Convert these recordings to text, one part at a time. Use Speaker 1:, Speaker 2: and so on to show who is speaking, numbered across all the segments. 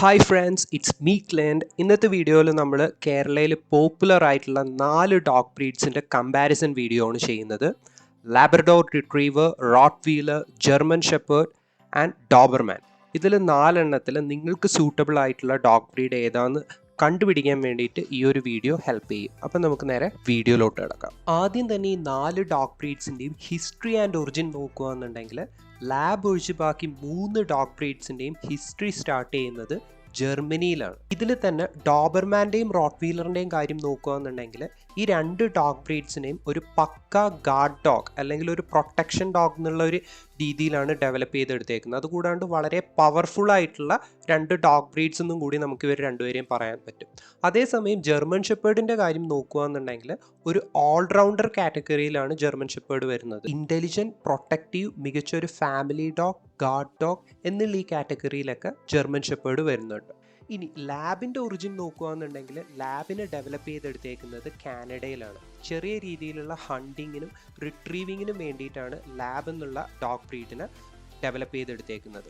Speaker 1: Hi friends, it's me ക്ലെൻഡ്. ഇന്നത്തെ വീഡിയോയിൽ നമ്മൾ കേരളയിൽ പോപ്പുലർ ആയിട്ടുള്ള 4 ഡോഗ് ബ്രീഡ്സിൻ്റെ കമ്പാരിസൺ വീഡിയോ ആണ് ചെയ്യുന്നത്. Labrador retriever, Rottweiler, German shepherd and Doberman. ഇതിൽ 4 നിങ്ങൾക്ക് സൂട്ടബിൾ ആയിട്ടുള്ള ഡോഗ് ബ്രീഡ് ഏതാണെന്ന് കണ്ടുപിടിക്കാൻ വേണ്ടിയിട്ട് ഈ ഒരു വീഡിയോ ഹെൽപ്പ് ചെയ്യും. അപ്പം നമുക്ക് നേരെ വീഡിയോയിലോട്ട് കിടക്കാം. ആദ്യം തന്നെ ഈ 4 ഡോഗ് ബ്രീഡ്സിൻ്റെയും ഹിസ്റ്ററി ആൻഡ് ഒറിജിൻ നോക്കുകയെന്നുണ്ടെങ്കിൽ ലാബ് ഒഴിച്ച് ബാക്കി 3 ഡോഗ് ബ്രീഡ്സിൻ്റെയും ഹിസ്റ്ററി സ്റ്റാർട്ട് ചെയ്യുന്നത് ജർമ്മനിയിലാണ്. ഇതിൽ തന്നെ ഡോബർമാൻ്റെയും റോട്ട്വീലറിൻ്റെയും കാര്യം നോക്കുകയെന്നുണ്ടെങ്കിൽ ഈ 2 ഡോഗ് ബ്രീഡ്സിനെയും ഒരു പക്ക ഗാർഡ് ഡോഗ് അല്ലെങ്കിൽ ഒരു പ്രൊട്ടക്ഷൻ ഡോഗ് എന്നുള്ള ഒരു രീതിയിലാണ് ഡെവലപ്പ് ചെയ്തെടുത്തേക്കുന്നത്. അതുകൂടാണ്ട് വളരെ പവർഫുൾ ആയിട്ടുള്ള 2 ഡോഗ് ബ്രീഡ്സ് എന്നും കൂടി നമുക്ക് ഇവർ രണ്ടുപേരെയും പറയാൻ പറ്റും. അതേസമയം ജർമ്മൻ ഷെപ്പേർഡിൻ്റെ കാര്യം നോക്കുകയെന്നുണ്ടെങ്കിൽ ഒരു ഓൾറൗണ്ടർ കാറ്റഗറിയിലാണ് ജർമ്മൻ ഷെപ്പേർഡ് വരുന്നത്. ഇൻ്റലിജൻറ്റ്, പ്രൊട്ടക്റ്റീവ്, മികച്ചൊരു ഫാമിലി ഡോഗ്, ഗാർഡ് ഡോഗ് എന്നുള്ള ഈ കാറ്റഗറിയിലൊക്കെ ജർമ്മൻ ഷെപ്പേർഡ് വരുന്നുണ്ട്. ഇനി ലാബിൻ്റെ ഒറിജിൻ നോക്കുകയെന്നുണ്ടെങ്കിൽ ലാബിനെ ഡെവലപ്പ് ചെയ്തെടുത്തേക്കുന്നത് കാനഡയിലാണ്. ചെറിയ രീതിയിലുള്ള ഹണ്ടിങ്ങിനും റിട്രീവിങ്ങിനും വേണ്ടിയിട്ടാണ് ലാബ് എന്നുള്ള ഡോഗ് ബ്രീഡിനെ ഡെവലപ്പ് ചെയ്തെടുത്തേക്കുന്നത്.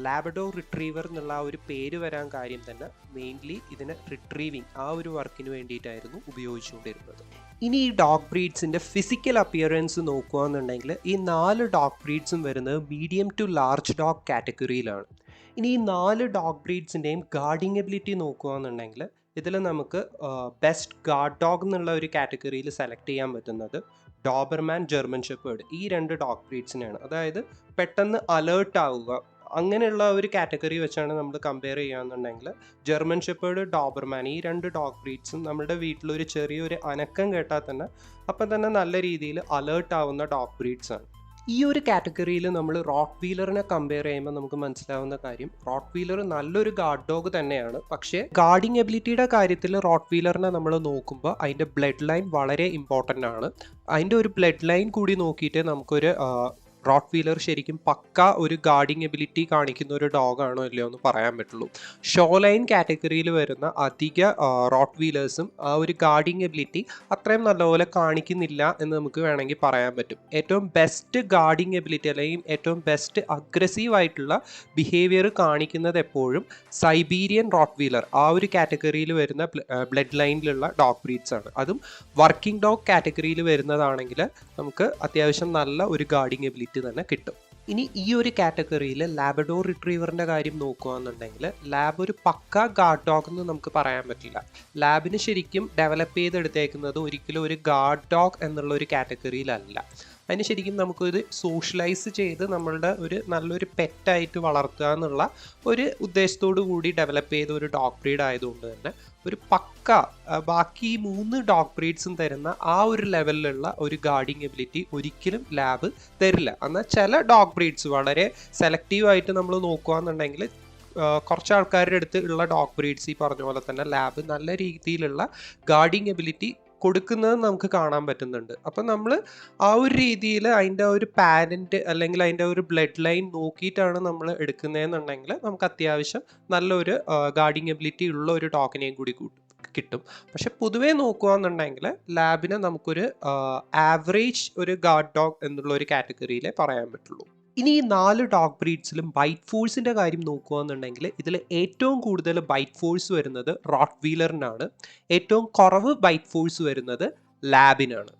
Speaker 1: ലാബ്രഡോർ റിട്രീവർ എന്നുള്ള ആ ഒരു പേര് വരാൻ കാര്യം തന്നെ മെയിൻലി ഇതിനെ റിട്രീവിങ് ആ ഒരു വർക്കിന് വേണ്ടിയിട്ടായിരുന്നു ഉപയോഗിച്ചുകൊണ്ടിരുന്നത്. ഇനി ഈ ഡോഗ് ബ്രീഡ്സിൻ്റെ ഫിസിക്കൽ അപ്പിയറൻസ് നോക്കുകയെന്നുണ്ടെങ്കിൽ ഈ 4 ഡോഗ് ബ്രീഡ്സും വരുന്നത് മീഡിയം ടു ലാർജ് ഡോഗ് കാറ്റഗറിയിലാണ്. ഇനി ഈ 4 ഡോഗ് ബ്രീഡ്സിൻ്റെയും ഗാർഡിങ് എബിലിറ്റി നോക്കുകയെന്നുണ്ടെങ്കിൽ ഇതിൽ നമുക്ക് ബെസ്റ്റ് ഗാർഡ് ഡോഗ് എന്നുള്ള ഒരു കാറ്റഗറിയിൽ സെലക്ട് ചെയ്യാൻ പറ്റുന്നത് ഡോബർമാൻ, ജർമ്മൻ ഷെപ്പേർഡ് ഈ 2 ഡോഗ് ബ്രീഡ്സിനെയാണ്. അതായത് പെട്ടെന്ന് അലേർട്ട് ആവുക അങ്ങനെയുള്ള ഒരു കാറ്റഗറി വെച്ചാണ് നമ്മൾ കമ്പയർ ചെയ്യുകയെന്നുണ്ടെങ്കിൽ ജർമ്മൻ ഷെപ്പേർഡ്, ഡോബർമാൻ ഈ 2 ഡോഗ് ബ്രീഡ്സും നമ്മുടെ വീട്ടിലൊരു ചെറിയൊരു അനക്കം കേട്ടാൽ തന്നെ അപ്പം തന്നെ നല്ല രീതിയിൽ അലേർട്ട് ആവുന്ന ഡോഗ് ബ്രീഡ്സാണ്. ഈ ഒരു കാറ്റഗറിയിൽ നമ്മൾ റോട്ട്വീലറിനെ കമ്പയർ ചെയ്യുമ്പോൾ നമുക്ക് മനസ്സിലാവുന്ന കാര്യം റോട്ട്വീലർ നല്ലൊരു ഗാർഡ് ഡോഗ് തന്നെയാണ്. പക്ഷേ ഗാർഡിങ് എബിലിറ്റിയുടെ കാര്യത്തിൽ റോട്ട്വീലറിനെ നമ്മൾ നോക്കുമ്പോൾ അതിൻ്റെ ബ്ലഡ് ലൈൻ വളരെ ഇമ്പോർട്ടൻ്റ് ആണ്. അതിൻ്റെ ഒരു ബ്ലഡ് ലൈൻ കൂടി നോക്കിയിട്ട് നമുക്കൊരു റോട്ട്വീലർ ശരിക്കും പക്ക ഒരു ഗാർഡിങ് എബിലിറ്റി കാണിക്കുന്ന ഒരു ഡോഗാണോ ഇല്ലയോ എന്ന് പറയാൻ പറ്റുള്ളൂ. ഷോ ലൈൻ കാറ്റഗറിയിൽ വരുന്ന അധിക റോട്ട്വീലേഴ്സും ആ ഒരു ഗാർഡിങ് എബിലിറ്റി അത്രയും നല്ലപോലെ കാണിക്കുന്നില്ല എന്ന് നമുക്ക് വേണമെങ്കിൽ പറയാൻ പറ്റും. ഏറ്റവും ബെസ്റ്റ് ഗാർഡിങ് എബിലിറ്റി അല്ലെങ്കിൽ ഏറ്റവും ബെസ്റ്റ് അഗ്രസീവ് ആയിട്ടുള്ള ബിഹേവിയർ കാണിക്കുന്നത് എപ്പോഴും സൈബീരിയൻ റോട്ട്വീലർ ആ ഒരു കാറ്റഗറിയിൽ വരുന്ന ബ്ലഡ് ലൈനിലുള്ള ഡോഗ് ബ്രീഡ്സ് ആണ്. അതും വർക്കിംഗ് ഡോഗ് കാറ്റഗറിയിൽ വരുന്നതാണെങ്കിൽ നമുക്ക് അത്യാവശ്യം നല്ല ഒരു ഗാർഡിങ് എബിലിറ്റി തന്നെ കിട്ടും. ഇനി ഈ ഒരു കാറ്റഗറിയിൽ ലാബ്രഡോർ റിട്രീവറിൻ്റെ കാര്യം നോക്കുകയെന്നുണ്ടെങ്കിൽ ലാബ് ഒരു പക്ക ഗാർഡ് ഡോഗ് എന്ന് നമുക്ക് പറയാൻ പറ്റില്ല. ലാബിന് ശരിക്കും ഡെവലപ്പ് ചെയ്തെടുത്തേക്കുന്നത് ഒരിക്കലും ഒരു ഗാർഡ് ഡോഗ് എന്നുള്ള ഒരു കാറ്റഗറിയിലല്ല. അതിന് ശരിക്കും നമുക്കൊരു സോഷ്യലൈസ് ചെയ്ത് നമ്മളുടെ ഒരു നല്ലൊരു പെറ്റായിട്ട് വളർത്തുക എന്നുള്ള ഒരു ഉദ്ദേശത്തോടു കൂടി ഡെവലപ്പ് ചെയ്ത ഒരു ഡോഗ് ബ്രീഡ് ആയതുകൊണ്ട് തന്നെ ഒരു പക്ക ബാക്കി 3 ഡോഗ് ബ്രീഡ്സും തരുന്ന ആ ഒരു ലെവലിലുള്ള ഒരു ഗാർഡിങ് എബിലിറ്റി ഒരിക്കലും ലാബ് തരില്ല. എന്നാൽ ചില ഡോഗ് ബ്രീഡ്സ് വളരെ സെലക്റ്റീവായിട്ട് നമ്മൾ നോക്കുകയെന്നുണ്ടെങ്കിൽ കുറച്ച് ആൾക്കാരുടെ അടുത്ത് ഉള്ള ഡോഗ് ബ്രീഡ്സ് ഈ പറഞ്ഞ പോലെ തന്നെ ലാബ് നല്ല രീതിയിലുള്ള ഗാർഡിങ് എബിലിറ്റി കൊടുക്കുന്നത് നമുക്ക് കാണാൻ പറ്റുന്നുണ്ട്. അപ്പം നമ്മൾ ആ ഒരു രീതിയിൽ അതിൻ്റെ ഒരു പാരൻറ്റ് അല്ലെങ്കിൽ അതിൻ്റെ ഒരു ബ്ലഡ് ലൈൻ നോക്കിയിട്ടാണ് നമ്മൾ എടുക്കുന്നതെന്നുണ്ടെങ്കിൽ നമുക്ക് അത്യാവശ്യം നല്ലൊരു ഗാർഡിങ് എബിലിറ്റി ഉള്ള ഒരു ഡോഗിനെയും കൂടി കിട്ടും. പക്ഷെ പൊതുവേ നോക്കുകയെന്നുണ്ടെങ്കിൽ ലാബിനെ നമുക്കൊരു ആവറേജ് ഒരു ഗാർഡ് ഡോഗ് എന്നുള്ള ഒരു കാറ്റഗറിയിലേ പറയാൻ പറ്റുള്ളൂ. ഇനി ഈ 4 ഡോഗ് ബ്രീഡ്സിലും ബൈറ്റ് ഫോഴ്സിൻ്റെ കാര്യം നോക്കുകയെന്നുണ്ടെങ്കിൽ ഇതിൽ ഏറ്റവും കൂടുതൽ ബൈറ്റ് ഫോഴ്സ് വരുന്നത് റോട്ട്വീലറിനാണ്. ഏറ്റവും കുറവ് ബൈറ്റ് ഫോഴ്സ് വരുന്നത് ലാബിനാണ്.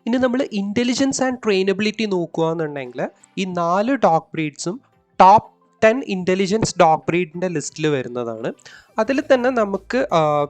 Speaker 1: ഇനി നമ്മൾ ഇൻ്റലിജൻസ് ആൻഡ് ട്രെയിനബിലിറ്റി നോക്കുകയെന്നുണ്ടെങ്കിൽ ഈ 4 ഡോഗ് ബ്രീഡ്സും ടോപ്പ് 10 ഇൻ്റലിജൻസ് ഡോഗ് ബ്രീഡിൻ്റെ ലിസ്റ്റിൽ വരുന്നതാണ്. അതിൽ തന്നെ നമുക്ക്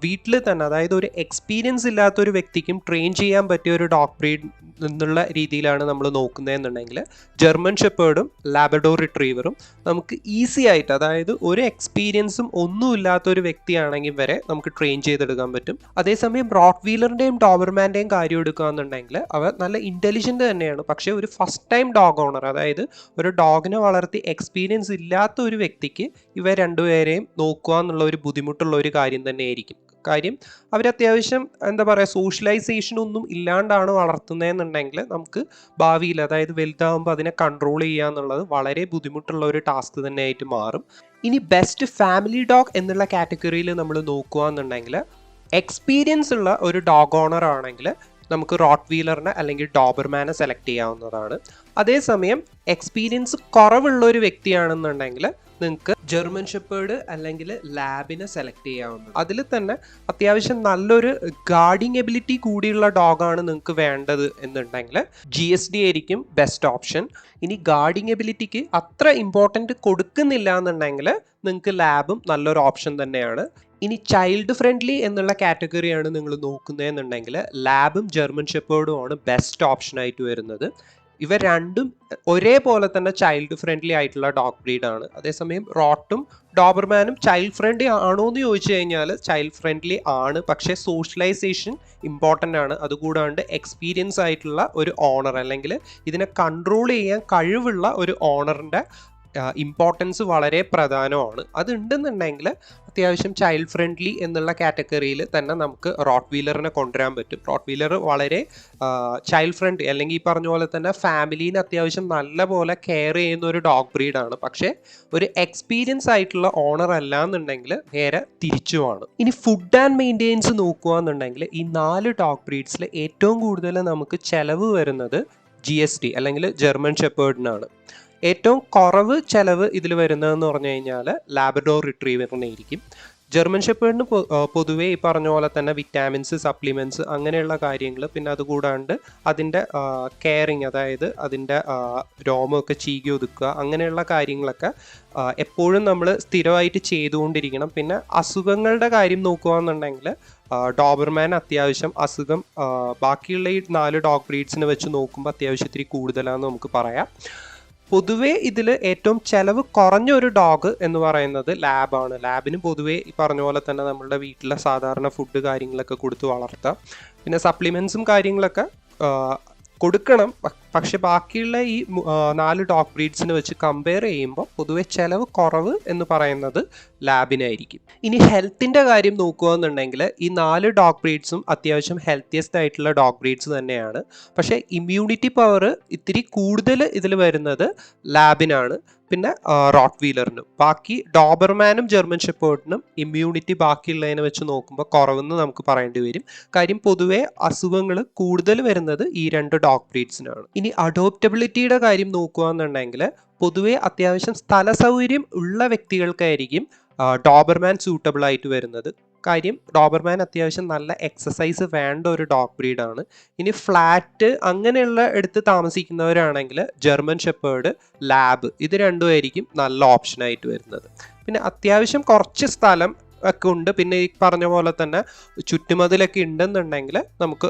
Speaker 1: വീട്ടിൽ തന്നെ അതായത് ഒരു എക്സ്പീരിയൻസ് ഇല്ലാത്തൊരു വ്യക്തിക്കും ട്രെയിൻ ചെയ്യാൻ പറ്റിയ ഒരു ഡോഗ് ബ്രീഡ് എന്നുള്ള രീതിയിലാണ് നമ്മൾ നോക്കുന്നതെന്നുണ്ടെങ്കിൽ ജർമ്മൻ ഷെപ്പേർഡും ലാബ്രഡോർ റിട്രീവറും നമുക്ക് ഈസി ആയിട്ട് അതായത് ഒരു എക്സ്പീരിയൻസും ഒന്നുമില്ലാത്തൊരു വ്യക്തിയാണെങ്കിൽ വരെ നമുക്ക് ട്രെയിൻ ചെയ്തെടുക്കാൻ പറ്റും. അതേസമയം റോട്ട്വീലറിൻ്റെയും ഡോബർമാൻ്റെയും കാര്യം എടുക്കുകയെന്നുണ്ടെങ്കിൽ അവ നല്ല ഇൻ്റലിജൻ്റ് തന്നെയാണ്. പക്ഷേ ഒരു ഫസ്റ്റ് ടൈം ഡോഗ് ഓണർ അതായത് ഒരു ഡോഗിനെ വളർത്തി എക്സ്പീരിയൻസ് ഇല്ലാത്ത ഒരു വ്യക്തിക്ക് ഇവ രണ്ടുപേരെയും നോക്കുക എന്നുള്ള ഒരു ബുദ്ധിമുട്ടുള്ള ഒരു കാര്യം തന്നെയായിരിക്കും. കാര്യം അവരത്യാവശ്യം എന്താ പറയുക സോഷ്യലൈസേഷൻ ഒന്നും ഇല്ലാണ്ടാണ് വളർത്തുന്നതെന്നുണ്ടെങ്കിൽ നമുക്ക് ഭാവിയിൽ അതായത് വലുതാകുമ്പോൾ അതിനെ കൺട്രോൾ ചെയ്യുക എന്നുള്ളത് വളരെ ബുദ്ധിമുട്ടുള്ള ഒരു ടാസ്ക് തന്നെയായിട്ട് മാറും. ഇനി ബെസ്റ്റ് ഫാമിലി ഡോഗ് എന്നുള്ള കാറ്റഗറിയിൽ നമ്മൾ നോക്കുകയെന്നുണ്ടെങ്കിൽ എക്സ്പീരിയൻസ് ഉള്ള ഒരു ഡോഗ് ഓണർ ആണെങ്കിൽ നമുക്ക് റോട്ട്വീലറിനെ അല്ലെങ്കിൽ ഡോബർമാനെ സെലക്ട് ചെയ്യാവുന്നതാണ്. അതേസമയം എക്സ്പീരിയൻസ് കുറവുള്ള ഒരു വ്യക്തിയാണെന്നുണ്ടെങ്കിൽ നിങ്ങൾക്ക് ജർമ്മൻ ഷെപ്പേർഡ് അല്ലെങ്കിൽ ലാബിനെ സെലക്ട് ചെയ്യാവുന്നത്. അതിൽ തന്നെ അത്യാവശ്യം നല്ലൊരു ഗാർഡിങ് എബിലിറ്റി കൂടിയുള്ള ഡോഗാണ് നിങ്ങൾക്ക് വേണ്ടത് എന്നുണ്ടെങ്കിൽ GSD ആയിരിക്കും ബെസ്റ്റ് ഓപ്ഷൻ. ഇനി ഗാർഡിങ് എബിലിറ്റിക്ക് അത്ര ഇമ്പോർട്ടൻറ്റ് കൊടുക്കുന്നില്ല എന്നുണ്ടെങ്കിൽ നിങ്ങൾക്ക് ലാബും നല്ലൊരു ഓപ്ഷൻ തന്നെയാണ്. ഇനി ചൈൽഡ് ഫ്രണ്ട്ലി എന്നുള്ള കാറ്റഗറിയാണ് നിങ്ങൾ നോക്കുന്നതെന്നുണ്ടെങ്കിൽ ലാബും ജർമ്മൻ ഷെപ്പേർഡും ആണ് ബെസ്റ്റ് ഓപ്ഷനായിട്ട് വരുന്നത്. ഇവ രണ്ടും ഒരേപോലെ തന്നെ ചൈൽഡ് ഫ്രണ്ട്ലി ആയിട്ടുള്ള ഡോഗ് ബ്രീഡാണ്. അതേസമയം റോട്ടും ഡോബർമാനും ചൈൽഡ് ഫ്രണ്ട്ലി ആണോ എന്ന് ചോദിച്ചു കഴിഞ്ഞാൽ ചൈൽഡ് ഫ്രണ്ട്ലി ആണ്, പക്ഷേ സോഷ്യലൈസേഷൻ ഇമ്പോർട്ടൻ്റ് ആണ്. അതുകൂടാണ്ട് എക്സ്പീരിയൻസ് ആയിട്ടുള്ള ഒരു ഓണർ അല്ലെങ്കിൽ ഇതിനെ കൺട്രോൾ ചെയ്യാൻ കഴിവുള്ള ഒരു ഓണറിൻ്റെ ഇമ്പോർട്ടൻസ് വളരെ പ്രധാനമാണ്. അതുണ്ടെന്നുണ്ടെങ്കിൽ അത്യാവശ്യം ചൈൽഡ് ഫ്രണ്ട്ലി എന്നുള്ള കാറ്റഗറിയിൽ തന്നെ നമുക്ക് റോട്ട് വീലറിനെ കൊണ്ടുവരാൻ പറ്റും. റോട്ട് വീലർ വളരെ ചൈൽഡ് ഫ്രണ്ട്ലി അല്ലെങ്കിൽ ഈ പറഞ്ഞ പോലെ തന്നെ ഫാമിലീനെ അത്യാവശ്യം നല്ല പോലെ കെയർ ചെയ്യുന്ന ഒരു ഡോഗ് ബ്രീഡാണ്. പക്ഷേ ഒരു എക്സ്പീരിയൻസ് ആയിട്ടുള്ള ഓണർ അല്ല എന്നുണ്ടെങ്കിൽ നേരെ തിരിച്ചുമാണ്. ഇനി ഫുഡ് ആൻഡ് മെയിൻ്റെനൻസ് നോക്കുകയെന്നുണ്ടെങ്കിൽ ഈ 4 ഡോഗ് ബ്രീഡ്സിൽ ഏറ്റവും കൂടുതൽ നമുക്ക് ചിലവ് വരുന്നത് GSD അല്ലെങ്കിൽ ജർമ്മൻ ഷെപ്പേർഡിനാണ്. ഏറ്റവും കുറവ് ചിലവ് ഇതിൽ വരുന്നതെന്ന് പറഞ്ഞു കഴിഞ്ഞാൽ ലാബ്രഡോർ റിട്രീവറിനെ ആയിരിക്കും. ജർമ്മൻ ഷെപ്പേർഡിന് പൊതുവേ ഈ പറഞ്ഞ പോലെ തന്നെ വിറ്റാമിൻസ്, സപ്ലിമെൻറ്റ്സ് അങ്ങനെയുള്ള കാര്യങ്ങൾ, പിന്നെ അതുകൂടാണ്ട് അതിൻ്റെ കെയറിങ്, അതായത് അതിൻ്റെ രോമമൊക്കെ ചീകി ഒതുക്കുക, അങ്ങനെയുള്ള കാര്യങ്ങളൊക്കെ എപ്പോഴും നമ്മൾ സ്ഥിരമായിട്ട് ചെയ്തുകൊണ്ടിരിക്കണം. പിന്നെ അസുഖങ്ങളുടെ കാര്യം നോക്കുകയെന്നുണ്ടെങ്കിൽ ഡോബർമാൻ അത്യാവശ്യം അസുഖം ബാക്കിയുള്ള ഈ 4 ഡോഗ് ബ്രീഡ്സിനെ വെച്ച് നോക്കുമ്പോൾ അത്യാവശ്യം ഇത്തിരി കൂടുതലാണെന്ന് നമുക്ക് പറയാം. പൊതുവേ ഇതിൽ ഏറ്റവും ചിലവ് കുറഞ്ഞ ഒരു ഡോഗ് എന്ന് പറയുന്നത് ലാബാണ്. ലാബിന് പൊതുവേ ഈ പറഞ്ഞ പോലെ തന്നെ നമ്മളുടെ വീട്ടിലെ സാധാരണ ഫുഡ് കാര്യങ്ങളൊക്കെ കൊടുത്ത് വളർത്താം. പിന്നെ സപ്ലിമെൻസും കാര്യങ്ങളൊക്കെ കൊടുക്കണം. പക്ഷെ ബാക്കിയുള്ള ഈ 4 ഡോഗ് ബ്രീഡ്സിനെ വെച്ച് കമ്പയർ ചെയ്യുമ്പോൾ പൊതുവെ ചിലവ് കുറവ് എന്ന് പറയുന്നത് ലാബിനായിരിക്കും. ഇനി ഹെൽത്തിൻ്റെ കാര്യം നോക്കുകയെന്നുണ്ടെങ്കിൽ ഈ 4 ഡോഗ് ബ്രീഡ്സും അത്യാവശ്യം ഹെൽത്തിയസ്റ്റ് ആയിട്ടുള്ള ഡോഗ് ബ്രീഡ്സ് തന്നെയാണ്. പക്ഷേ ഇമ്മ്യൂണിറ്റി പവർ ഇത്തിരി കൂടുതൽ ഇതിൽ വരുന്നത് ലാബിനാണ്, പിന്നെ റോട്ട് വീലറിനും. ബാക്കി ഡോബർമാനും ജർമ്മൻ ഷെപ്പേർഡിനും ഇമ്മ്യൂണിറ്റി ബാക്കിയുള്ളതിനെ വെച്ച് നോക്കുമ്പോൾ കുറവെന്ന് നമുക്ക് പറയേണ്ടി വരും. കാര്യം പൊതുവെ അസുഖങ്ങൾ കൂടുതൽ വരുന്നത് ഈ 2 ഡോഗ് ബ്രീഡ്സിനാണ്. ഇനി അഡോപ്റ്റബിലിറ്റിയുടെ കാര്യം നോക്കുകയെന്നുണ്ടെങ്കിൽ പൊതുവെ അത്യാവശ്യം സ്ഥല സൗകര്യം ഉള്ള വ്യക്തികൾക്കായിരിക്കും ഡോബർമാൻ സൂട്ടബിൾ ആയിട്ട് വരുന്നത്. കാര്യം ഡോബർമാൻ അത്യാവശ്യം നല്ല എക്സസൈസ് വേണ്ട ഒരു ഡോഗ് ബ്രീഡാണ്. ഇനി ഫ്ലാറ്റ് അങ്ങനെയുള്ള എടുത്ത് താമസിക്കുന്നവരാണെങ്കിൽ ജർമ്മൻ ഷെപ്പേർഡ്, ലാബ് ഇത് രണ്ടുമായിരിക്കും നല്ല ഓപ്ഷനായിട്ട് വരുന്നത്. പിന്നെ അത്യാവശ്യം കുറച്ച് സ്ഥലം ഒക്കെ ഉണ്ട്, പിന്നെ ഈ പറഞ്ഞ പോലെ തന്നെ ചുറ്റുമതിലൊക്കെ ഉണ്ടെന്നുണ്ടെങ്കിൽ നമുക്ക്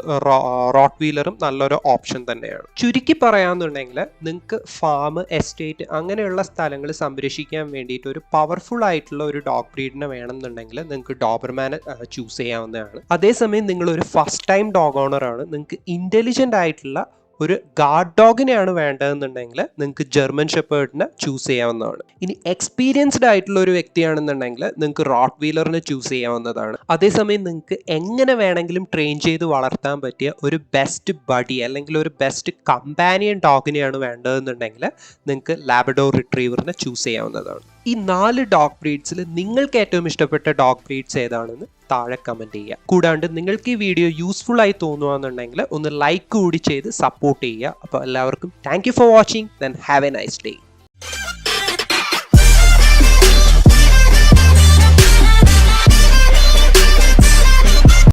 Speaker 1: റോട്ട് വീലറും നല്ലൊരു ഓപ്ഷൻ തന്നെയാണ്. ചുരുക്കി പറയാമെന്നുണ്ടെങ്കിൽ നിങ്ങൾക്ക് ഫാം, എസ്റ്റേറ്റ് അങ്ങനെയുള്ള സ്ഥലങ്ങൾ സംരക്ഷിക്കാൻ വേണ്ടിയിട്ട് ഒരു പവർഫുൾ ആയിട്ടുള്ള ഒരു ഡോഗ് ബ്രീഡിനെ വേണമെന്നുണ്ടെങ്കിൽ നിങ്ങൾക്ക് ഡോബർമാനെ ചൂസ് ചെയ്യാവുന്നതാണ്. അതേസമയം നിങ്ങളൊരു ഫസ്റ്റ് ടൈം ഡോഗ് ഓണറാണ്, നിങ്ങൾക്ക് ഇൻ്റലിജൻ്റ് ആയിട്ടുള്ള ഒരു ഗാർഡ് ഡോഗിനെയാണ് വേണ്ടതെന്നുണ്ടെങ്കിൽ നിങ്ങൾക്ക് ജർമ്മൻ ഷെപ്പേർഡിനെ ചൂസ് ചെയ്യാവുന്നതാണ്. ഇനി എക്സ്പീരിയൻസ്ഡ് ആയിട്ടുള്ള ഒരു വ്യക്തിയാണെന്നുണ്ടെങ്കിൽ നിങ്ങൾക്ക് റോട്ട് വീലറിനെ ചൂസ് ചെയ്യാവുന്നതാണ്. അതേസമയം നിങ്ങൾക്ക് എങ്ങനെ വേണമെങ്കിലും ട്രെയിൻ ചെയ്ത് വളർത്താൻ പറ്റിയ ഒരു ബെസ്റ്റ് ബഡി അല്ലെങ്കിൽ ഒരു ബെസ്റ്റ് കമ്പാനിയൻ ഡോഗിനെയാണ് വേണ്ടതെന്നുണ്ടെങ്കിൽ നിങ്ങൾക്ക് ലാബ്രഡോർ റിട്രീവറിനെ ചൂസ് ചെയ്യാവുന്നതാണ്. ഈ 4 ഡോഗ് ബ്രീഡ്സിൽ നിങ്ങൾക്ക് ഏറ്റവും ഇഷ്ടപ്പെട്ട ഡോഗ് ബ്രീഡ്സ് ഏതാണെന്ന് താഴെ കമൻറ്റ് ചെയ്യുക. കൂടാണ്ട് നിങ്ങൾക്ക് ഈ വീഡിയോ യൂസ്ഫുൾ ആയി തോന്നുകയെന്നുണ്ടെങ്കിൽ ഒന്ന് ലൈക്ക് കൂടി ചെയ്ത് സപ്പോർട്ട് ചെയ്യുക. അപ്പോൾ എല്ലാവർക്കും thank you for watching. Then have A nice day.